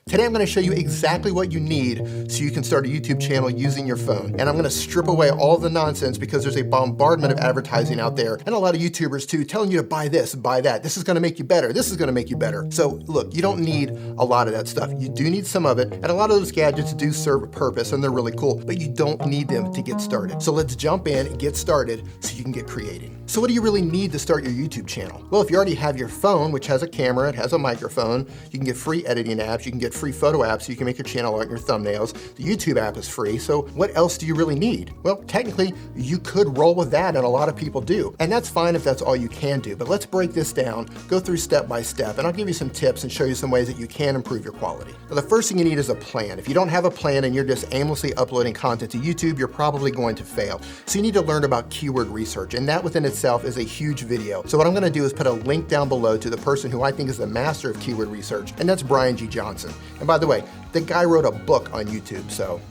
Today I'm going to show you exactly what you need so you can start a YouTube channel using your phone. And I'm going to strip away all the nonsense because there's a bombardment of advertising out there and a lot of YouTubers too telling you to buy this, buy that. This is going to make you better. This is going to make you better. So look, you don't need a lot of that stuff. You do need some of it, and a lot of those gadgets do serve a purpose and they're really cool, but you don't need them to get started. So let's jump in and get started so you can get creating. So what do you really need to start your YouTube channel? Well, if you already have your phone, which has a camera, it has a microphone, you can get free editing apps, you can get free photo apps so you can make your channel art and your thumbnails. The YouTube app is free, so what else do you really need? Well, technically, you could roll with that, and a lot of people do. And that's fine if that's all you can do, but let's break this down, go through step by step, and I'll give you some tips and show you some ways that you can improve your quality. Now, the first thing you need is a plan. If you don't have a plan and you're just aimlessly uploading content to YouTube, you're probably going to fail. So you need to learn about keyword research, and that within itself is a huge video. So what I'm gonna do is put a link down below to the person who I think is the master of keyword research, and that's Brian G. Johnson. And by the way, the guy wrote a book on YouTube, so.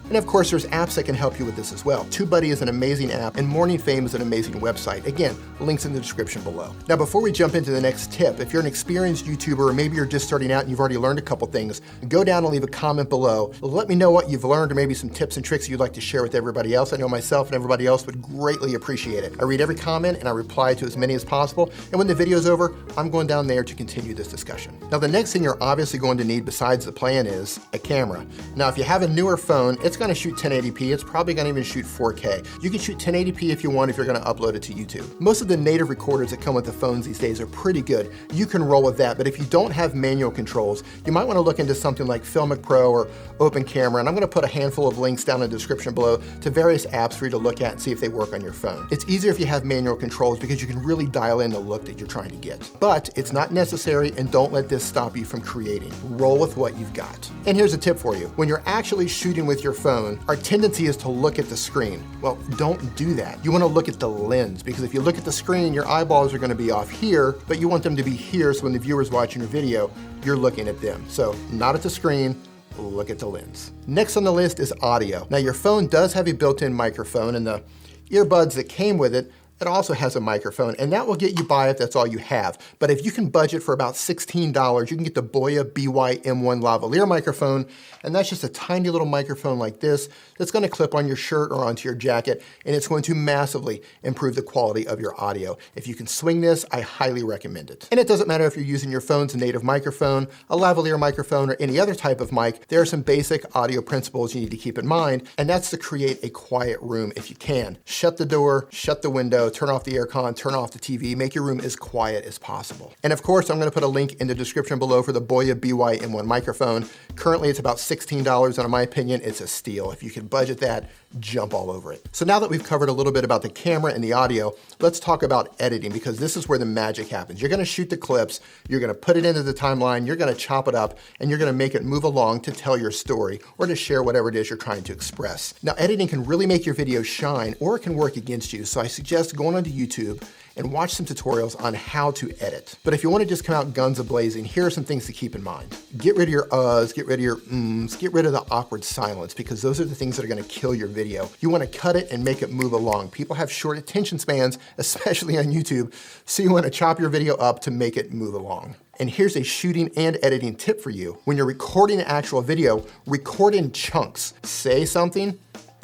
And of course, there's apps that can help you with this as well. TubeBuddy is an amazing app, and Morning Fame is an amazing website. Again, links in the description below. Now, before we jump into the next tip, if you're an experienced YouTuber, or maybe you're just starting out and you've already learned a couple things, go down and leave a comment below. Let me know what you've learned, or maybe some tips and tricks you'd like to share with everybody else. I know myself and everybody else would greatly appreciate it. I read every comment and I reply to as many as possible. And when the video's over, I'm going down there to continue this discussion. Now, the next thing you're obviously going to need besides the plan is a camera. Now, if you have a newer phone, it's going to shoot 1080p. It's probably going to even shoot 4K. You can shoot 1080p if you want, if you're going to upload it to YouTube. Most of the native recorders that come with the phones these days are pretty good. You can roll with that, but if you don't have manual controls, you might want to look into something like Filmic Pro or Open Camera, and I'm going to put a handful of links down in the description below to various apps for you to look at and see if they work on your phone. It's easier if you have manual controls because you can really dial in the look that you're trying to get. But it's not necessary, and don't let this stop you from creating. Roll with what you've got. And here's a tip for you. When you're actually shooting with your phone, our tendency is to look at the screen. Well, don't do that. You want to look at the lens, because if you look at the screen, your eyeballs are going to be off here, but you want them to be here so when the viewer's watching your video, you're looking at them. So not at the screen, look at the lens. Next on the list is audio. Now, your phone does have a built-in microphone, and the earbuds that came with it also has a microphone, and that will get you by if that's all you have. But if you can budget for about $16, you can get the Boya BY-M1 lavalier microphone, and that's just a tiny little microphone like this that's going to clip on your shirt or onto your jacket, and it's going to massively improve the quality of your audio. If you can swing this, I highly recommend it. And it doesn't matter if you're using your phone's native microphone, a lavalier microphone, or any other type of mic. There are some basic audio principles you need to keep in mind, and that's to create a quiet room if you can. Shut the door, shut the window, turn off the aircon, turn off the TV, make your room as quiet as possible. And of course, I'm gonna put a link in the description below for the Boya BY-M1 microphone. Currently, it's about $16, and in my opinion, it's a steal. If you can budget that, jump all over it. So now that we've covered a little bit about the camera and the audio, let's talk about editing, because this is where the magic happens. You're gonna shoot the clips, you're gonna put it into the timeline, you're gonna chop it up, and you're gonna make it move along to tell your story or to share whatever it is you're trying to express. Now, editing can really make your video shine, or it can work against you. So I suggest going onto YouTube and watch some tutorials on how to edit. But if you want to just come out guns a-blazing, here are some things to keep in mind. Get rid of your uhs, get rid of your ums, get rid of the awkward silence, because those are the things that are going to kill your video. You want to cut it and make it move along. People have short attention spans, especially on YouTube, so you want to chop your video up to make it move along. And here's a shooting and editing tip for you. When you're recording an actual video, record in chunks. Say something,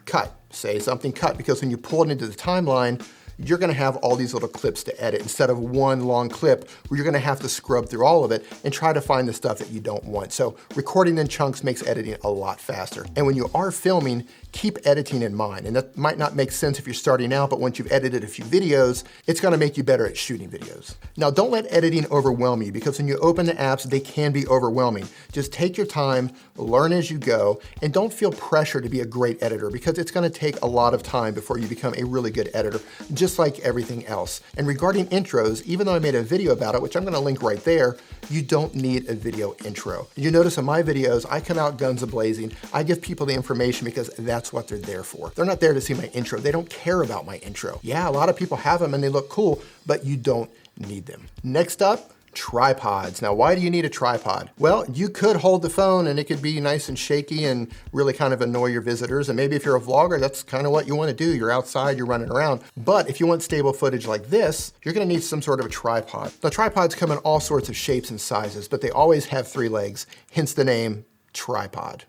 cut. Say something, cut, because when you pull it into the timeline, you're gonna have all these little clips to edit instead of one long clip where you're gonna have to scrub through all of it and try to find the stuff that you don't want. So recording in chunks makes editing a lot faster. And when you are filming, keep editing in mind. And that might not make sense if you're starting out, but once you've edited a few videos, it's gonna make you better at shooting videos. Now, don't let editing overwhelm you, because when you open the apps, they can be overwhelming. Just take your time, learn as you go, and don't feel pressure to be a great editor, because it's gonna take a lot of time before you become a really good editor, just like everything else. And regarding intros, even though I made a video about it, which I'm gonna link right there, you don't need a video intro. You notice in my videos, I come out guns a-blazing. I give people the information because that's what they're there for. They're not there to see my intro. They don't care about my intro. Yeah, a lot of people have them and they look cool, but you don't need them. Next up, Tripods. Now, why do you need a tripod? Well, you could hold the phone and it could be nice and shaky and really kind of annoy your visitors. And maybe if you're a vlogger, that's kind of what you want to do. You're outside, you're running around. But if you want stable footage like this, you're going to need some sort of a tripod. Now, tripods come in all sorts of shapes and sizes, but they always have 3 legs, hence the name tripod.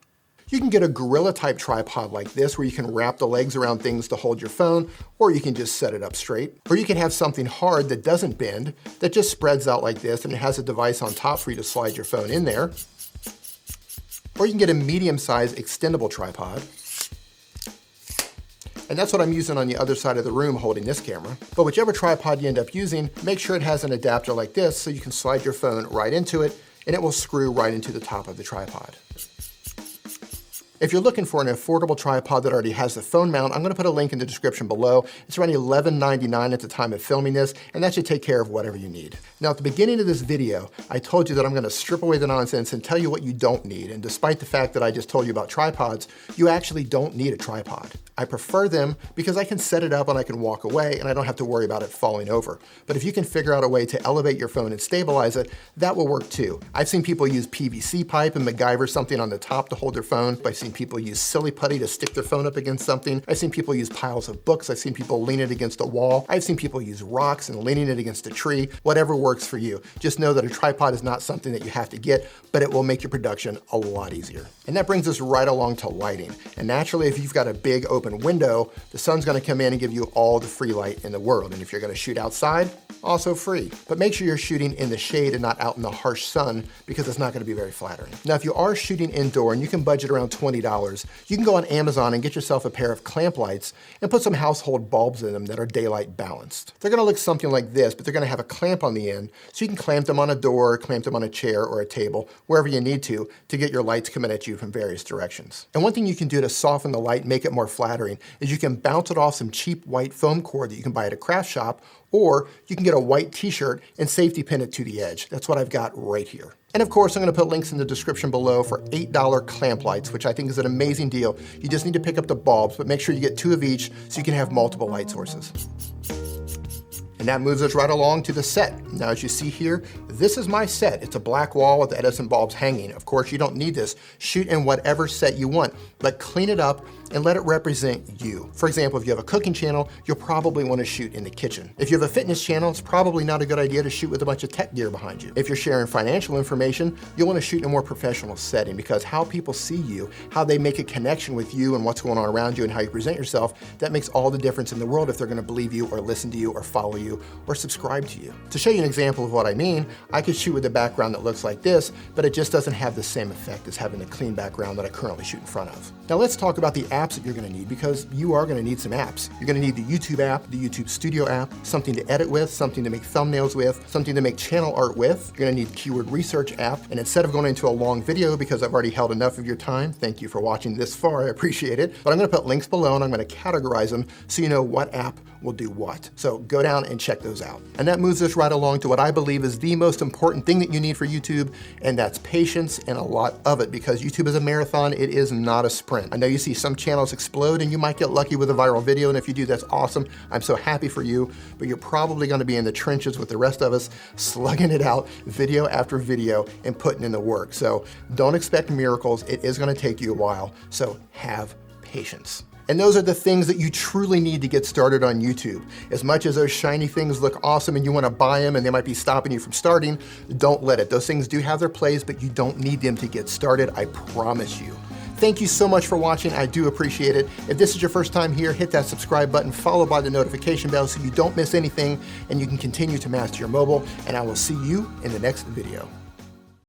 You can get a gorilla type tripod like this where you can wrap the legs around things to hold your phone, or you can just set it up straight. Or you can have something hard that doesn't bend, that just spreads out like this and it has a device on top for you to slide your phone in there. Or you can get a medium-sized extendable tripod. And that's what I'm using on the other side of the room holding this camera. But whichever tripod you end up using, make sure it has an adapter like this so you can slide your phone right into it and it will screw right into the top of the tripod. If you're looking for an affordable tripod that already has the phone mount, I'm going to put a link in the description below. It's around $11.99 at the time of filming this, and that should take care of whatever you need. Now, at the beginning of this video, I told you that I'm going to strip away the nonsense and tell you what you don't need. And despite the fact that I just told you about tripods, you actually don't need a tripod. I prefer them because I can set it up and I can walk away and I don't have to worry about it falling over. But if you can figure out a way to elevate your phone and stabilize it, that will work too. I've seen people use PVC pipe and MacGyver something on the top to hold their phone. I've seen people use silly putty to stick their phone up against something. I've seen people use piles of books. I've seen people lean it against a wall. I've seen people use rocks and leaning it against a tree. Whatever works for you. Just know that a tripod is not something that you have to get, but it will make your production a lot easier. And that brings us right along to lighting. And naturally, if you've got a big open window, the sun's gonna come in and give you all the free light in the world. And if you're gonna shoot outside, also free. But make sure you're shooting in the shade and not out in the harsh sun because it's not gonna be very flattering. Now, if you are shooting indoor and you can budget around $20, you can go on Amazon and get yourself a pair of clamp lights and put some household bulbs in them that are daylight balanced. They're gonna look something like this, but they're gonna have a clamp on the end, so you can clamp them on a door, clamp them on a chair or a table, wherever you need to get your lights coming at you from various directions. And one thing you can do to soften the light, make it more flattering, is you can bounce it off some cheap white foam cord that you can buy at a craft shop, or you can get a white t-shirt and safety pin it to the edge. That's what I've got right here. And of course, I'm gonna put links in the description below for $8 clamp lights, which I think is an amazing deal. You just need to pick up the bulbs, but make sure you get 2 of each so you can have multiple light sources. And that moves us right along to the set. Now, as you see here, this is my set. It's a black wall with the Edison bulbs hanging. Of course, you don't need this. Shoot in whatever set you want, but clean it up and let it represent you. For example, if you have a cooking channel, you'll probably want to shoot in the kitchen. If you have a fitness channel, it's probably not a good idea to shoot with a bunch of tech gear behind you. If you're sharing financial information, you'll want to shoot in a more professional setting because how people see you, how they make a connection with you and what's going on around you and how you present yourself, that makes all the difference in the world if they're going to believe you or listen to you or follow you or subscribe to you. To show you an example of what I mean, I could shoot with a background that looks like this, but it just doesn't have the same effect as having a clean background that I currently shoot in front of. Now let's talk about the apps that you're going to need because you are going to need some apps. You're going to need the YouTube app, the YouTube Studio app, something to edit with, something to make thumbnails with, something to make channel art with. You're going to need keyword research app. And instead of going into a long video because I've already held enough of your time, thank you for watching this far, I appreciate it. But I'm going to put links below and I'm going to categorize them so you know what app will do what. So go down and check those out. And that moves us right along to what I believe is the most important thing that you need for YouTube, and that's patience and a lot of it because YouTube is a marathon, it is not a sprint. I know you see some channels explode and you might get lucky with a viral video, and if you do, that's awesome. I'm so happy for you, but you're probably gonna be in the trenches with the rest of us, slugging it out video after video and putting in the work. So don't expect miracles, it is gonna take you a while, so have patience. And those are the things that you truly need to get started on YouTube. As much as those shiny things look awesome and you want to buy them and they might be stopping you from starting, don't let it. Those things do have their place, but you don't need them to get started, I promise you. Thank you so much for watching, I do appreciate it. If this is your first time here, hit that subscribe button followed by the notification bell so you don't miss anything and you can continue to master your mobile, and I will see you in the next video.